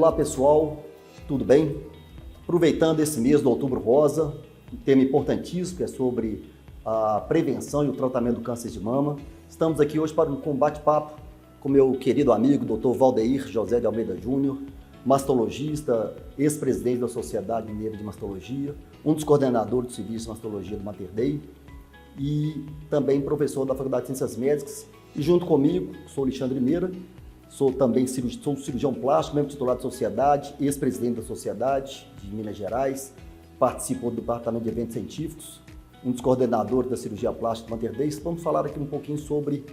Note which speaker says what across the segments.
Speaker 1: Olá pessoal, tudo bem? Aproveitando esse mês do Outubro Rosa, um tema importantíssimo que é sobre a prevenção e o tratamento do câncer de mama. Estamos aqui hoje para um bate-papo com meu querido amigo, Dr. Valdeir José de Almeida Júnior, mastologista, ex-presidente da Sociedade Mineira de Mastologia, um dos coordenadores do Serviço de Mastologia do Mater Dei e também professor da Faculdade de Ciências Médicas. E junto comigo, sou Alexandre Meira, sou também cirurgião plástico, membro titular da Sociedade, ex-presidente da Sociedade de Minas Gerais, participo do Departamento de Eventos Científicos, um dos coordenadores da cirurgia plástica do Mater Dei. Vamos falar aqui um pouquinho sobre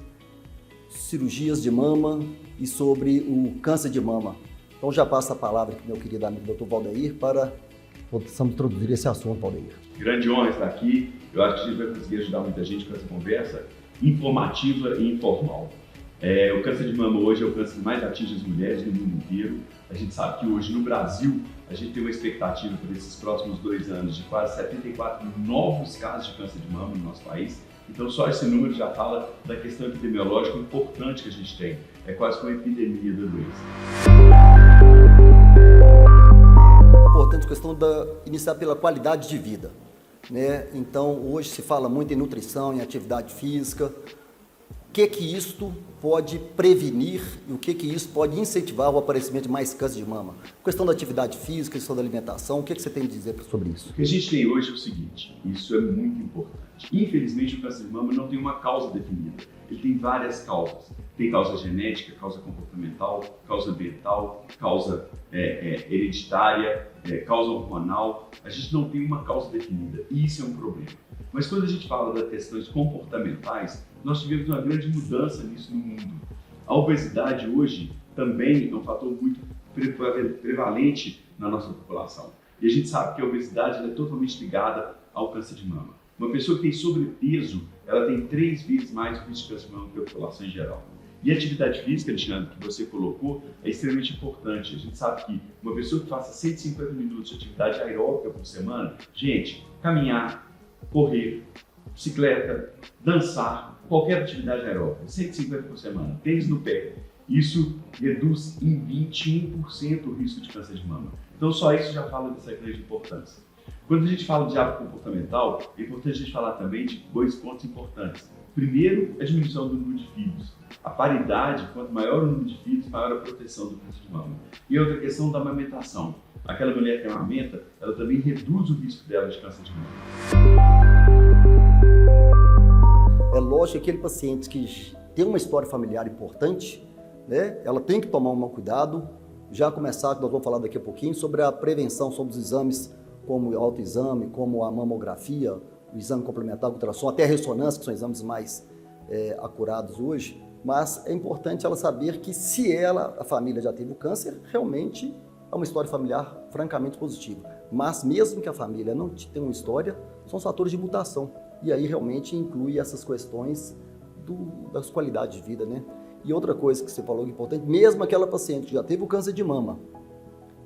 Speaker 1: cirurgias de mama e sobre o câncer de mama. Então já passo a palavra aqui, meu querido amigo Dr. Valdeir, para possamos introduzir esse assunto, Valdeir.
Speaker 2: Grande honra estar aqui. Eu acho que a gente vai conseguir ajudar muita gente com essa conversa informativa e informal. O câncer de mama hoje é o câncer que mais atinge as mulheres no mundo inteiro. A gente sabe que hoje no Brasil a gente tem uma expectativa para esses próximos 2 anos de quase 74 novos casos de câncer de mama no nosso país. Então só esse número já fala da questão epidemiológica importante que a gente tem. É quase como uma epidemia da doença.
Speaker 1: Importante questão iniciar pela qualidade de vida, né? Então hoje se fala muito em nutrição, em atividade física. O que isto pode prevenir e o que isso pode incentivar o aparecimento de mais câncer de mama? Questão da atividade física, questão da alimentação, o que você tem a dizer sobre isso?
Speaker 2: O que a gente tem hoje é o seguinte, isso é muito importante. Infelizmente o câncer de mama não tem uma causa definida, ele tem várias causas. Tem causa genética, causa comportamental, causa ambiental, causa hereditária, causa hormonal. A gente não tem uma causa definida e isso é um problema. Mas quando a gente fala das questões comportamentais, nós tivemos uma grande mudança nisso no mundo. A obesidade hoje também é um fator muito prevalente na nossa população. E a gente sabe que a obesidade é totalmente ligada ao câncer de mama. Uma pessoa que tem sobrepeso, ela tem 3 vezes mais risco de câncer de mama que a população em geral. E a atividade física, Alexandre, que você colocou, é extremamente importante. A gente sabe que uma pessoa que faça 150 minutos de atividade aeróbica por semana, gente, caminhar, correr, bicicleta, dançar, qualquer atividade aeróbica, 150 por semana, tênis no pé, isso reduz em 21% o risco de câncer de mama. Então só isso já fala dessa grande importância. Quando a gente fala de hábito comportamental, é importante a gente falar também de 2 pontos importantes. Primeiro, a diminuição do número de filhos. A paridade, quanto maior o número de filhos, maior a proteção do câncer de mama. E outra questão da amamentação. Aquela mulher que amamenta, ela também reduz o risco dela de câncer de mama.
Speaker 1: É lógico que aquele paciente que tem uma história familiar importante, né, ela tem que tomar um cuidado. Já começar, nós vamos falar daqui a pouquinho, sobre a prevenção, sobre os exames como o autoexame, como a mamografia, o exame complementar, o ultrassom, até a ressonância, que são exames mais acurados hoje. Mas é importante ela saber que se a família já teve o câncer, realmente é uma história familiar francamente positiva. Mas mesmo que a família não tenha uma história, são os fatores de mutação. E aí realmente inclui essas questões das qualidades de vida, né? E outra coisa que você falou que é importante, mesmo aquela paciente que já teve o câncer de mama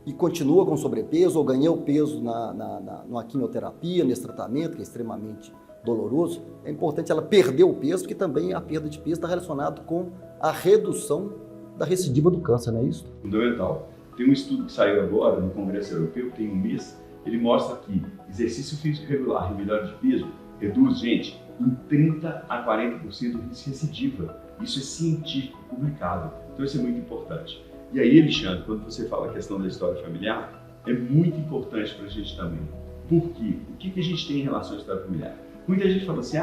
Speaker 1: e continua com sobrepeso ou ganhou peso na quimioterapia, nesse tratamento, que é extremamente doloroso, é importante ela perder o peso, porque também a perda de peso está relacionada com a redução da recidiva do câncer, não é isso?
Speaker 2: Fundamental. Tem um estudo que saiu agora no Congresso Europeu, tem um mês, ele mostra que exercício físico regular e melhora de peso reduz, gente, em 30 a 40% o risco de recidiva. Isso é científico, publicado. Então isso é muito importante. E aí, Alexandre, quando você fala a questão da história familiar, é muito importante para a gente também. Por quê? O que a gente tem em relação à história familiar? Muita gente fala assim,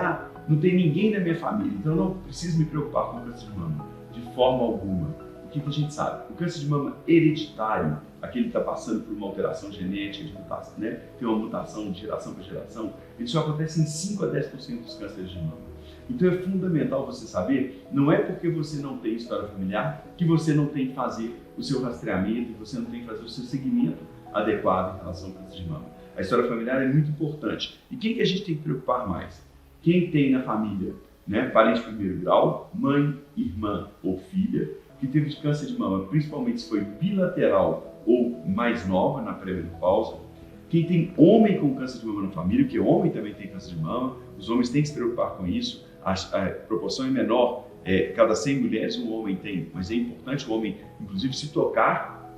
Speaker 2: não tem ninguém na minha família, então eu não preciso me preocupar com o câncer de mama. De forma alguma. O que a gente sabe? O câncer de mama hereditário, aquele que está passando por uma alteração genética, de mutação, né? Tem uma mutação de geração para geração, ele só acontece em 5 a 10% dos cânceres de mama. Então é fundamental você saber, não é porque você não tem história familiar que você não tem que fazer o seu rastreamento, que você não tem que fazer o seu seguimento adequado em relação ao câncer de mama. A história familiar é muito importante. E quem que a gente tem que preocupar mais? Quem tem na família, né, parente de primeiro grau, mãe, irmã ou filha, que teve câncer de mama, principalmente se foi bilateral ou mais nova na pré-menopausa. Quem tem homem com câncer de mama na família, porque homem também tem câncer de mama, os homens têm que se preocupar com isso. A proporção é menor, cada 100 mulheres um homem tem, mas é importante o homem, inclusive, se tocar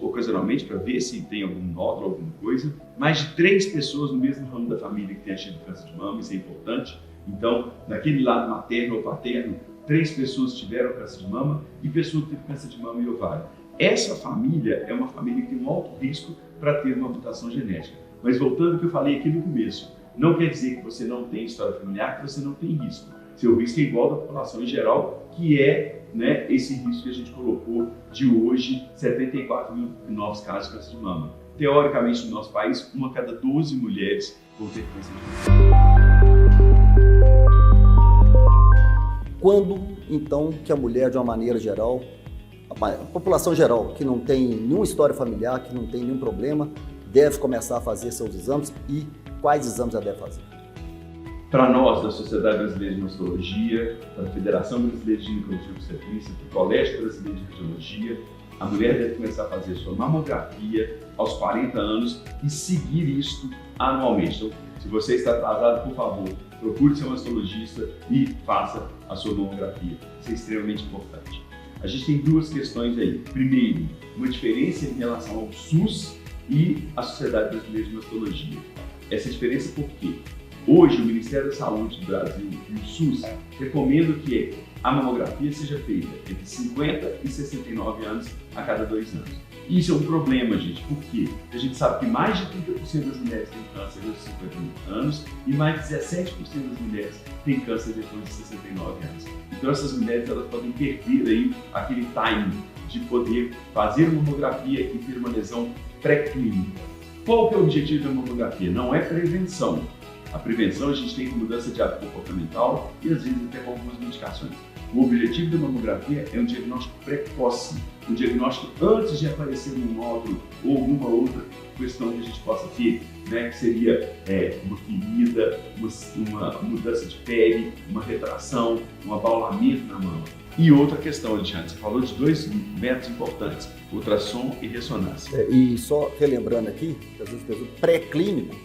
Speaker 2: ocasionalmente para ver se tem algum nódulo, alguma coisa. Mais de 3 pessoas no mesmo ramo da família que tenham tido câncer de mama, isso é importante. Então, naquele lado materno ou paterno, 3 pessoas tiveram câncer de mama e pessoa que teve câncer de mama e ovário. Essa família é uma família que tem um alto risco para ter uma mutação genética. Mas voltando ao que eu falei aqui no começo, não quer dizer que você não tem história familiar, que você não tem risco. Seu risco é igual da população em geral, que é, né, esse risco que a gente colocou de hoje, 74 mil novos casos de câncer de mama. Teoricamente, no nosso país, 1 a cada 12 mulheres vão ter câncer de mama.
Speaker 1: Quando, então, que a mulher, de uma maneira geral, a população geral, que não tem nenhuma história familiar, que não tem nenhum problema, deve começar a fazer seus exames e quais exames ela deve fazer?
Speaker 2: Para nós, da Sociedade Brasileira de Mastologia, da Federação Brasileira de Ginecologia e Obstetrícia, do Colégio Brasileiro de Radiologia, a mulher deve começar a fazer sua mamografia aos 40 anos e seguir isto anualmente. Então, se você está atrasado, por favor, procure seu mastologista e faça a sua mamografia. Isso é extremamente importante. A gente tem 2 questões aí. Primeiro, uma diferença em relação ao SUS e à Sociedade Brasileira de Mastologia. Essa diferença por quê? Hoje, o Ministério da Saúde do Brasil e o SUS recomendam que a mamografia seja feita entre 50 e 69 anos a cada 2 anos. Isso é um problema, gente, porque a gente sabe que mais de 30% das mulheres têm câncer aos 50 anos e mais de 17% das mulheres têm câncer depois de 69 anos. Então, essas mulheres elas podem perder aí aquele timing de poder fazer uma mamografia e ter uma lesão pré-clínica. Qual que é o objetivo da mamografia? Não é prevenção. A prevenção a gente tem com mudança de hábito comportamental e às vezes até com algumas medicações. O objetivo da mamografia é um diagnóstico precoce, um diagnóstico antes de aparecer um nódulo ou alguma outra questão que a gente possa ter, né, que seria uma ferida, uma mudança de pele, uma retração, um abaulamento na mama. E outra questão, Alexandre, você falou de 2 métodos importantes, ultrassom e ressonância.
Speaker 1: E só relembrando aqui, que às vezes pré-clínico,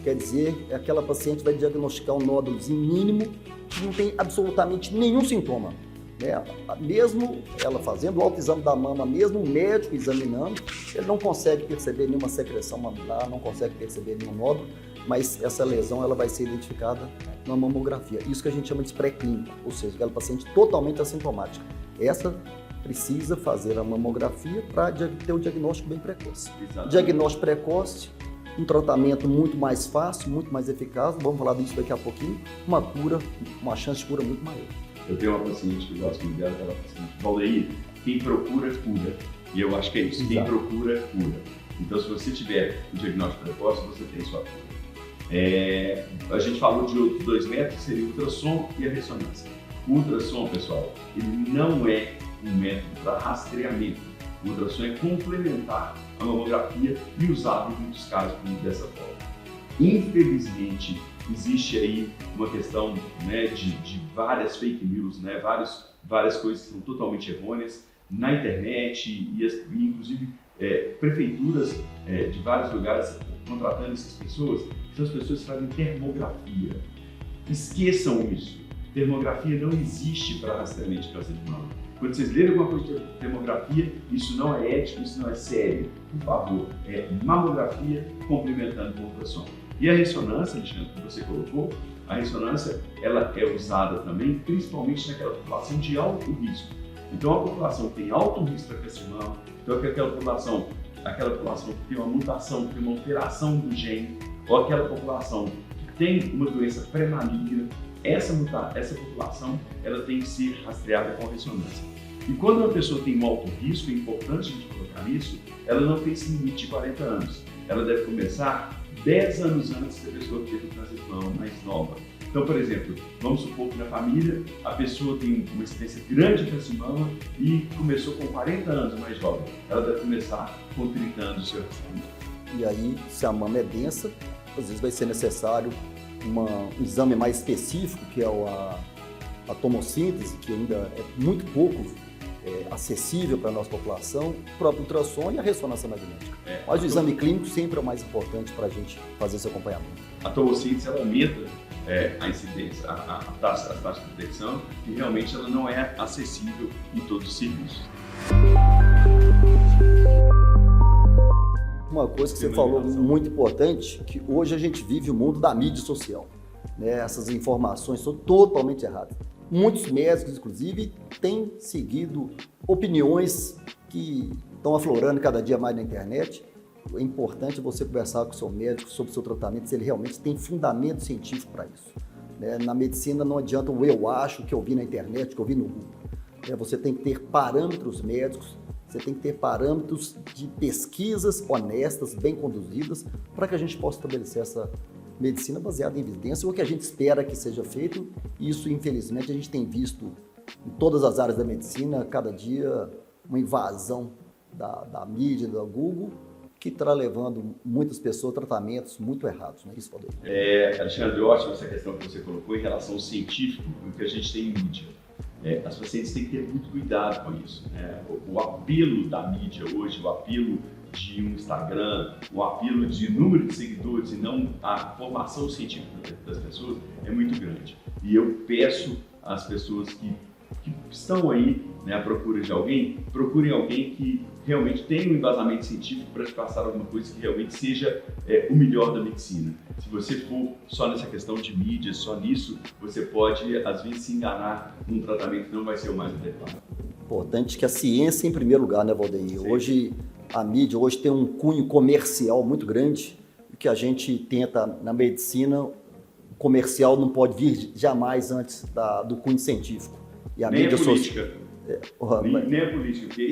Speaker 1: quer dizer, aquela paciente vai diagnosticar um nódulozinho mínimo que não tem absolutamente nenhum sintoma. Né? Mesmo ela fazendo o autoexame da mama, mesmo o médico examinando, ele não consegue perceber nenhuma secreção mamular, não consegue perceber nenhum nódulo, mas essa lesão ela vai ser identificada na mamografia. Isso que a gente chama de pré-clínico, ou seja, aquela paciente totalmente assintomática. Essa precisa fazer a mamografia para ter o diagnóstico bem precoce.
Speaker 2: Exatamente.
Speaker 1: Diagnóstico precoce, um tratamento muito mais fácil, muito mais eficaz, vamos falar disso daqui a pouquinho, uma cura, uma chance de cura muito maior.
Speaker 2: Eu tenho uma paciente que eu gosto muito dela, ela fala assim, Valdeir, quem procura, cura. E eu acho que é isso, quem procura, cura. Então, se você tiver o diagnóstico precoce, você tem sua cura. A gente falou de outros 2 métodos, que seria o ultrassom e a ressonância. O ultrassom, pessoal, ele não é um método para rastreamento. O ultrassom é complementar a mamografia e usado em muitos casos dessa forma. Infelizmente, existe aí uma questão, né, de várias fake news, né, várias coisas que são totalmente errôneas na internet e inclusive prefeituras de vários lugares contratando essas pessoas. Essas pessoas fazem termografia. Esqueçam isso. Termografia não existe para rastreamento de câncer de mama. Quando vocês lerem alguma coisa de termografia, isso não é ético, isso não é sério. Por favor, é mamografia complementando com ultrassom. E a ressonância, Alexandre, que você colocou, a ressonância ela é usada também, principalmente naquela população de alto risco. Então, a população que tem alto risco para câncer de mama, então aquela população que tem uma mutação, que tem uma alteração do gene, ou aquela população que tem uma doença pré-maligna, essa população ela tem que ser rastreada com ressonância. E quando uma pessoa tem um alto risco, é importante a gente colocar isso, ela não tem esse limite de 40 anos. Ela deve começar 10 anos antes da pessoa ter um câncer de mama mais nova. Então, por exemplo, vamos supor que na família a pessoa tem uma incidência grande de câncer de mama e começou com 40 anos mais jovem. Ela deve começar com 30 anos o seu rastreamento.
Speaker 1: E aí, se a mama é densa, às vezes vai ser necessário um exame mais específico, que é a tomossíntese, que ainda é muito pouco acessível para a nossa população, o próprio ultrassom e a ressonância magnética. Mas o exame clínico sempre é o mais importante para a gente fazer esse acompanhamento.
Speaker 2: A tomossíntese ela aumenta a incidência, as taxas de detecção, e realmente ela não é acessível em todos os serviços.
Speaker 1: Uma coisa que você falou muito importante, que hoje a gente vive o mundo da mídia social, né? Essas informações são totalmente erradas. Muitos médicos, inclusive, têm seguido opiniões que estão aflorando cada dia mais na internet. É importante você conversar com o seu médico sobre o seu tratamento, se ele realmente tem fundamento científico para isso, né? Na medicina não adianta o eu acho, que eu vi na internet, que eu vi no Google. Você tem que ter parâmetros médicos, você tem que ter parâmetros de pesquisas honestas, bem conduzidas, para que a gente possa estabelecer essa medicina baseada em evidência, o que a gente espera que seja feito. Isso, infelizmente, a gente tem visto em todas as áreas da medicina, cada dia, uma invasão da mídia, do Google, que está levando muitas pessoas a tratamentos muito errados, não é isso, Valdeir?
Speaker 2: Alexandre, ótima essa questão que você colocou em relação ao científico, o que a gente tem em mídia. As pacientes têm que ter muito cuidado com isso, né? O apelo da mídia hoje, o apelo de um Instagram, o apelo de número de seguidores e não a formação científica das pessoas é muito grande. E eu peço às pessoas que estão aí, né, à procura de alguém, procurem alguém que realmente tenha um embasamento científico para te passar alguma coisa que realmente seja o melhor da medicina. Se você for só nessa questão de mídia, só nisso, você pode, às vezes, se enganar num tratamento que não vai ser o mais adequado.
Speaker 1: Importante que a ciência em primeiro lugar, né, Valdeir?
Speaker 2: Sim.
Speaker 1: Hoje, a mídia tem um cunho comercial muito grande, e que a gente tenta, na medicina, o comercial não pode vir jamais antes do cunho científico. E a
Speaker 2: nem
Speaker 1: mídia
Speaker 2: a política. Nem a política, porque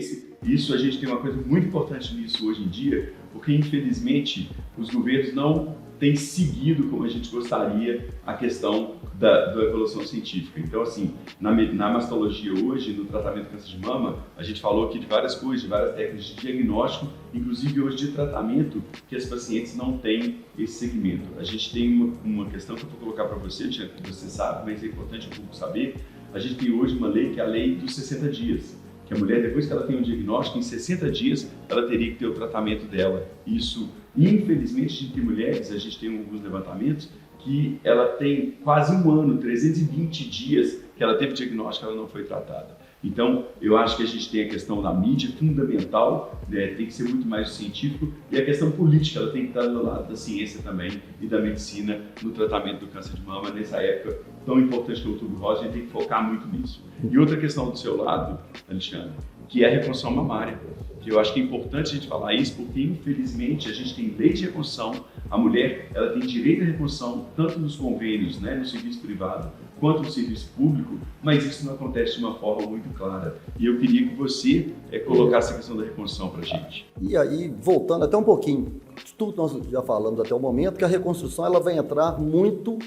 Speaker 2: isso a gente tem uma coisa muito importante nisso hoje em dia, porque infelizmente os governos não têm seguido como a gente gostaria a questão da evolução científica. Então, assim, na mastologia hoje, no tratamento do câncer de mama, a gente falou aqui de várias coisas, de várias técnicas de diagnóstico, inclusive hoje de tratamento, que as pacientes não têm esse segmento. A gente tem uma questão que eu vou colocar para você, que você sabe, mas é importante o público saber. A gente tem hoje uma lei que é a lei dos 60 dias, que a mulher, depois que ela tem um diagnóstico, em 60 dias, ela teria que ter o tratamento dela. Isso, infelizmente, a gente tem mulheres, a gente tem alguns levantamentos, que ela tem quase um ano, 320 dias que ela teve diagnóstico, ela não foi tratada. Então, eu acho que a gente tem a questão da mídia fundamental, né, tem que ser muito mais científico, e a questão política, ela tem que estar do lado da ciência também e da medicina no tratamento do câncer de mama, nessa época tão importante que é o Outubro Rosa, a gente tem que focar muito nisso. E outra questão do seu lado, Alexandre, que é a reconstrução mamária, que eu acho que é importante a gente falar isso, porque infelizmente a gente tem lei de reconstrução, a mulher ela tem direito à reconstrução tanto nos convênios, né, no serviço privado, quanto no serviço público, mas isso não acontece de uma forma muito clara. E eu queria que você colocasse a questão da reconstrução para a gente.
Speaker 1: E aí, voltando até um pouquinho, de tudo que nós já falamos até o momento, que a reconstrução ela vai entrar muito,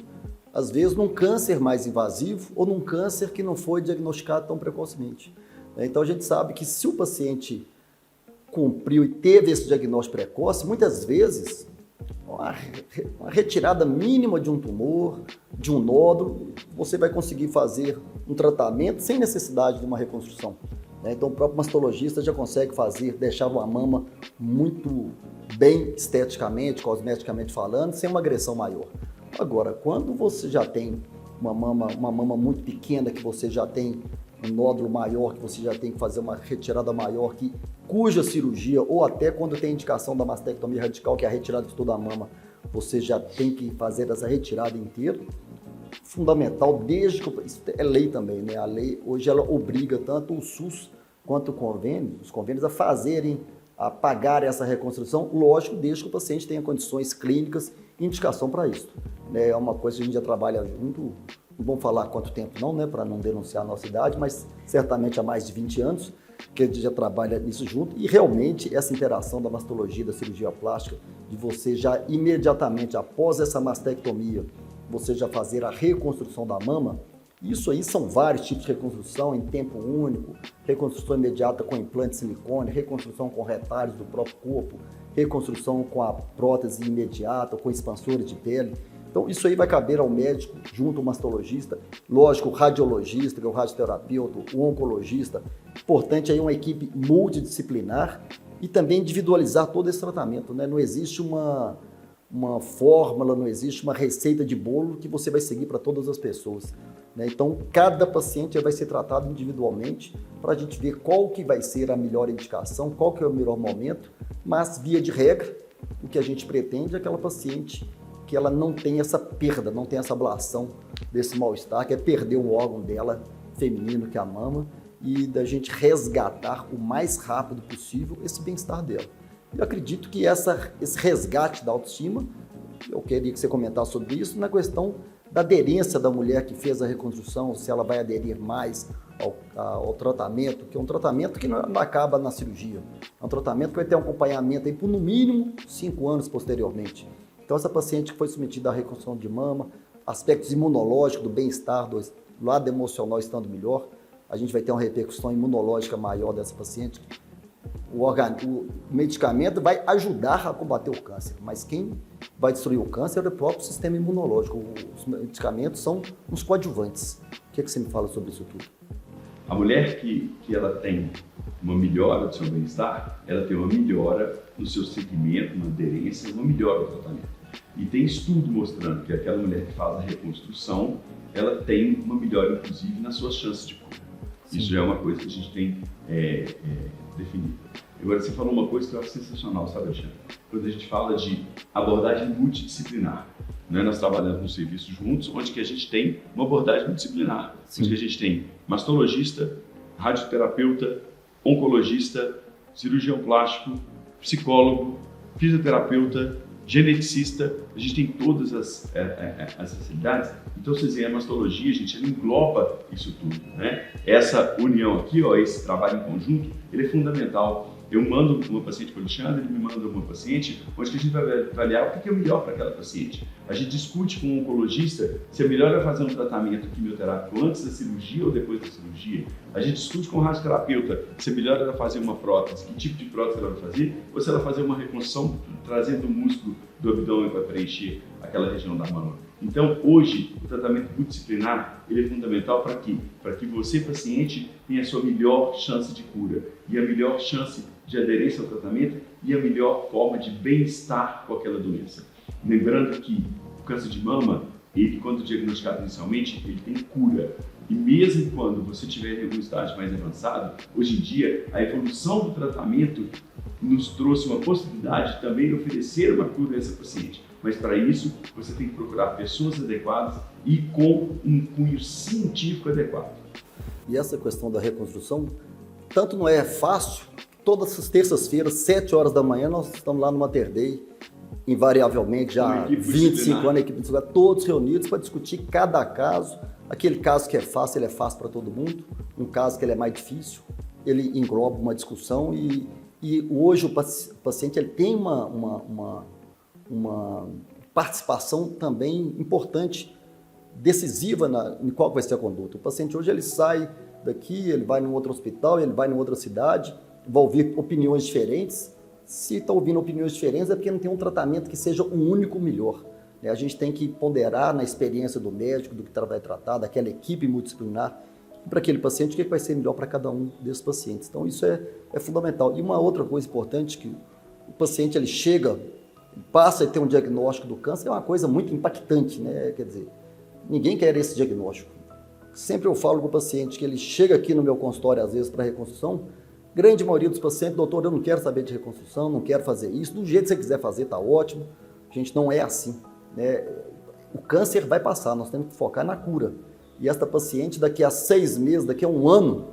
Speaker 1: às vezes, num câncer mais invasivo ou num câncer que não foi diagnosticado tão precocemente. Então, a gente sabe que se o paciente cumpriu e teve esse diagnóstico precoce, muitas vezes, uma retirada mínima de um tumor, de um nódulo, você vai conseguir fazer um tratamento sem necessidade de uma reconstrução. Então, o próprio mastologista já consegue deixar uma mama muito bem esteticamente, cosmeticamente falando, sem uma agressão maior. Agora, quando você já tem uma mama muito pequena, que você já tem um nódulo maior, que você já tem que fazer uma retirada maior, cuja cirurgia, ou até quando tem indicação da mastectomia radical, que é a retirada de toda a mama, você já tem que fazer essa retirada inteira. Fundamental, desde que isso é lei também, né? A lei hoje ela obriga tanto o SUS quanto os convênios a pagar essa reconstrução, lógico, desde que o paciente tenha condições clínicas e indicação para isso. É uma coisa que a gente já trabalha junto, não vamos falar quanto tempo não, né, para não denunciar a nossa idade, mas certamente há mais de 20 anos que a gente já trabalha nisso junto, e realmente essa interação da mastologia, da cirurgia plástica, de você já imediatamente após essa mastectomia, você já fazer a reconstrução da mama, isso aí são vários tipos de reconstrução em tempo único, reconstrução imediata com implante de silicone, reconstrução com retalhos do próprio corpo, reconstrução com a prótese imediata, com expansores de pele. Então, isso aí vai caber ao médico, junto ao mastologista, lógico, o radiologista, que é o radioterapeuta, o oncologista. Importante aí uma equipe multidisciplinar e também individualizar todo esse tratamento, né? Não existe uma fórmula, não existe uma receita de bolo que você vai seguir para todas as pessoas. né? Então, cada paciente vai ser tratado individualmente para a gente ver qual que vai ser a melhor indicação, qual que é o melhor momento, mas, via de regra, o que a gente pretende é aquela paciente que ela não tem essa perda, não tem essa ablação desse mal-estar, que é perder o órgão dela feminino, que é a mama, e da gente resgatar o mais rápido possível esse bem-estar dela. Eu acredito que esse resgate da autoestima, eu queria que você comentasse sobre isso, na questão da aderência da mulher que fez a reconstrução, se ela vai aderir mais ao tratamento, que é um tratamento que não acaba na cirurgia, é um tratamento que vai ter um acompanhamento aí por no mínimo 5 anos posteriormente. Então essa paciente que foi submetida à reconstrução de mama, aspectos imunológicos do bem-estar, do lado emocional estando melhor, a gente vai ter uma repercussão imunológica maior dessa paciente. O medicamento vai ajudar a combater o câncer, mas quem vai destruir o câncer é o próprio sistema imunológico. Os medicamentos são uns coadjuvantes. O que você me fala sobre isso tudo?
Speaker 2: A mulher que ela tem uma melhora do seu bem-estar, ela tem uma melhora no seu segmento, uma aderência, uma melhora do tratamento. E tem estudo mostrando que aquela mulher que faz a reconstrução, ela tem uma melhora, inclusive, nas suas chances de cura. Sim. Isso já é uma coisa que a gente tem definido. Agora, você falou uma coisa que eu acho sensacional, sabe, Alexandre? Quando a gente fala de abordagem multidisciplinar, né? Nós trabalhamos no serviço juntos, onde que a gente tem uma abordagem multidisciplinar. Sim. Onde que a gente tem mastologista, radioterapeuta, oncologista, cirurgião plástico, psicólogo, fisioterapeuta, geneticista, a gente tem todas as facilidades. Então, vocês veem, a mastologia, gente, ela engloba isso tudo, né? Essa união aqui, ó, esse trabalho em conjunto, ele é fundamental. Eu mando uma paciente para o Alexandre, ele me manda uma paciente, onde que a gente vai avaliar o que é o melhor para aquela paciente. A gente discute com um oncologista se é melhor ela fazer um tratamento quimioterápico antes da cirurgia ou depois da cirurgia. A gente discute com o radioterapeuta se é melhor ela fazer uma prótese, que tipo de prótese ela vai fazer, ou se ela fazer uma reconstrução trazendo o músculo do abdômen para preencher aquela região da mama. Então, hoje, o tratamento multidisciplinar ele é fundamental para quê? Para que você, paciente, tenha a sua melhor chance de cura e a melhor chance de aderência ao tratamento e a melhor forma de bem-estar com aquela doença. Lembrando que o câncer de mama, ele, quando diagnosticado inicialmente, ele tem cura. E mesmo quando você tiver em um estágio mais avançado, hoje em dia, a evolução do tratamento nos trouxe uma possibilidade de também oferecer uma cura a essa paciente. Mas para isso, você tem que procurar pessoas adequadas e com um cunho científico adequado.
Speaker 1: E essa questão da reconstrução, tanto não é fácil, todas as terças-feiras, 7 horas da manhã, nós estamos lá no Mater Dei, invariavelmente já 25 anos, a equipe disciplinar, todos reunidos para discutir cada caso. Aquele caso que é fácil, ele é fácil para todo mundo. Um caso que ele é mais difícil, ele engloba uma discussão e hoje o paciente ele tem uma participação também importante, decisiva em qual vai ser a conduta. O paciente hoje ele sai daqui, ele vai num outro hospital, ele vai em outra cidade, vai ouvir opiniões diferentes. Se está ouvindo opiniões diferentes é porque não tem um tratamento que seja um único melhor. A gente tem que ponderar na experiência do médico, do que vai tratar, daquela equipe multidisciplinar, para aquele paciente, o que vai ser melhor para cada um desses pacientes. Então isso é fundamental. E uma outra coisa importante, que o paciente ele chega, passa a ter um diagnóstico do câncer, é uma coisa muito impactante, né? Quer dizer, ninguém quer esse diagnóstico. Sempre eu falo para o paciente que ele chega aqui no meu consultório, às vezes, para reconstrução, grande maioria dos pacientes, doutor, eu não quero saber de reconstrução, não quero fazer isso, do jeito que você quiser fazer, está ótimo. Gente, não é assim, né? O câncer vai passar, nós temos que focar na cura. E esta paciente, daqui a 6 meses, daqui a 1 ano,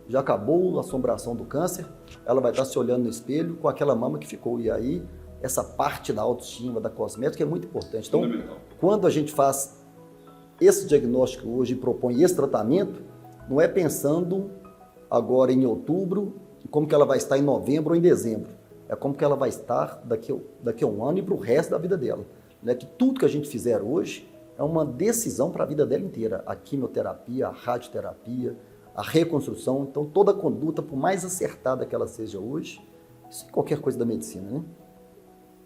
Speaker 1: já acabou a assombração do câncer, ela vai estar se olhando no espelho com aquela mama que ficou. E aí, essa parte da autoestima, da cosmética é muito importante. Então, quando a gente faz esse diagnóstico hoje e propõe esse tratamento, não é pensando agora em outubro, como que ela vai estar em novembro ou em dezembro. É como que ela vai estar daqui a 1 ano e para o resto da vida dela. Né? Que tudo que a gente fizer hoje é uma decisão para a vida dela inteira. A quimioterapia, a radioterapia, a reconstrução. Então, toda conduta, por mais acertada que ela seja hoje, isso é qualquer coisa da medicina, né?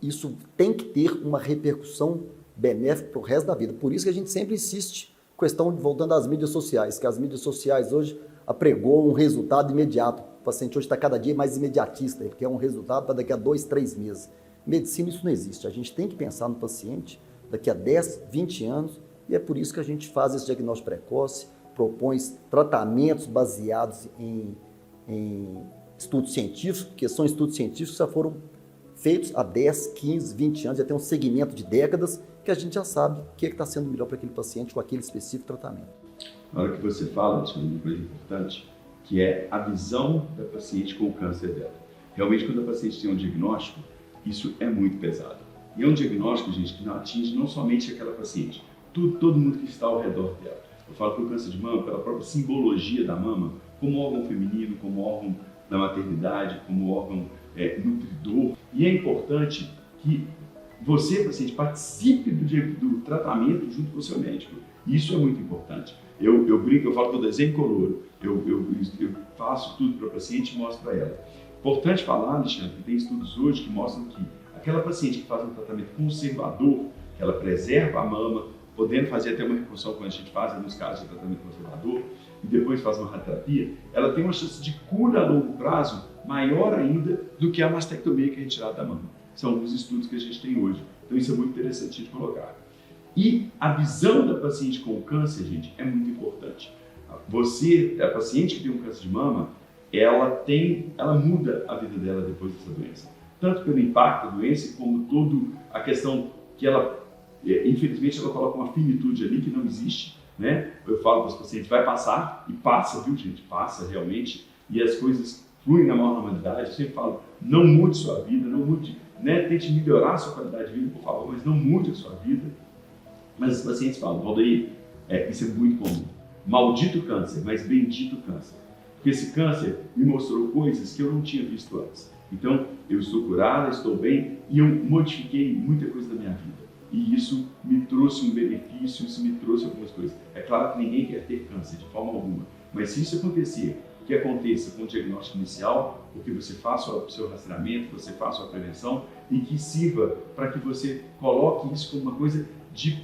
Speaker 1: Isso tem que ter uma repercussão benéfica para o resto da vida. Por isso que a gente sempre insiste, questão voltando às mídias sociais, que as mídias sociais hoje apregou um resultado imediato. O paciente hoje está cada dia mais imediatista, ele quer um resultado para daqui a 2, 3 meses. Medicina, isso não existe. A gente tem que pensar no paciente daqui a 10, 20 anos E é por isso que a gente faz esse diagnóstico precoce, propõe tratamentos baseados em estudos científicos, porque são estudos científicos que já foram feitos há 10, 15, 20 anos, já tem um segmento de décadas que a gente já sabe o que está sendo melhor para aquele paciente com aquele específico tratamento.
Speaker 2: Na hora que você fala, tinha uma coisa importante, que é a visão da paciente com o câncer dela. Realmente, quando a paciente tem um diagnóstico, isso é muito pesado. E é um diagnóstico, gente, que não atinge não somente aquela paciente, todo mundo que está ao redor dela. Eu falo que o câncer de mama, pela própria simbologia da mama, como órgão feminino, como órgão da maternidade, como órgão nutridor. E é importante que você, paciente, participe do tratamento junto com o seu médico. Isso é muito importante. Eu brinco, eu falo do desenho colorido. Eu faço tudo para a paciente e mostro para ela. Importante falar, Alexandre, que tem estudos hoje que mostram que aquela paciente que faz um tratamento conservador, que ela preserva a mama, podendo fazer até uma reconstrução, como a gente faz nos casos de tratamento conservador, e depois faz uma radioterapia, ela tem uma chance de cura a longo prazo maior ainda do que a mastectomia que é retirada da mama. São alguns estudos que a gente tem hoje. Então isso é muito interessante de colocar. E a visão da paciente com câncer, gente, é muito importante. A paciente que tem um câncer de mama, ela muda a vida dela depois dessa doença. Tanto pelo impacto da doença, como toda a questão que ela, infelizmente, ela coloca uma finitude ali que não existe, né? Eu falo para os pacientes, vai passar, e passa, viu, gente? Passa realmente, e as coisas fluem na maior normalidade. Eu sempre falo, não mude sua vida, não mude, né? Tente melhorar a sua qualidade de vida, por favor, mas não mude a sua vida. Mas os pacientes falam, Valdeir, isso é muito comum. Maldito câncer, mas bendito câncer. Porque esse câncer me mostrou coisas que eu não tinha visto antes. Então, eu estou curada, estou bem e eu modifiquei muita coisa da minha vida. E isso me trouxe um benefício, isso me trouxe algumas coisas. É claro que ninguém quer ter câncer, de forma alguma. Mas se isso acontecer, que aconteça com o diagnóstico inicial, porque você faça o seu rastreamento, você faça a prevenção e que sirva para que você coloque isso como uma coisa de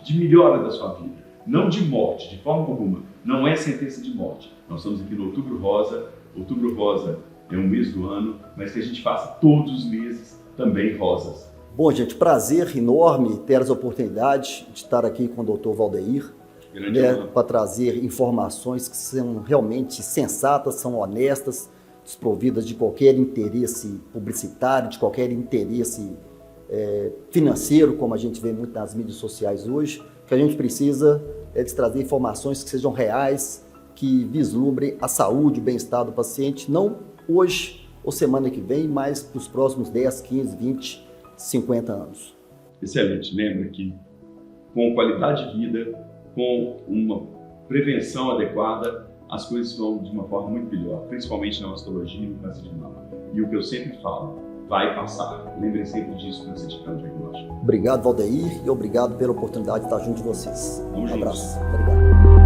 Speaker 2: melhora da sua vida. Não de morte, de forma alguma. Não é sentença de morte. Nós estamos aqui no Outubro Rosa. Outubro Rosa é um mês do ano, mas que a gente faça todos os meses também rosas.
Speaker 1: Bom, gente, prazer enorme ter as oportunidades de estar aqui com o Dr. Valdeir, para trazer informações que são realmente sensatas, são honestas, desprovidas de qualquer interesse publicitário, de qualquer interesse financeiro, como a gente vê muito nas mídias sociais hoje. O que a gente precisa é de trazer informações que sejam reais, que vislumbrem a saúde, o bem-estar do paciente, não hoje ou semana que vem, mas para os próximos 10, 15, 20, 50 anos.
Speaker 2: Excelente. Lembra que com qualidade de vida, com uma prevenção adequada, as coisas vão de uma forma muito melhor, principalmente na mastologia e no câncer de mama. E o que eu sempre falo, vai passar. Lembrem sempre disso quando você tiver o diagnóstico.
Speaker 1: Obrigado, Valdeir, e obrigado pela oportunidade de estar junto de vocês.
Speaker 2: Vamos
Speaker 1: um abraço.
Speaker 2: juntos.
Speaker 1: Obrigado.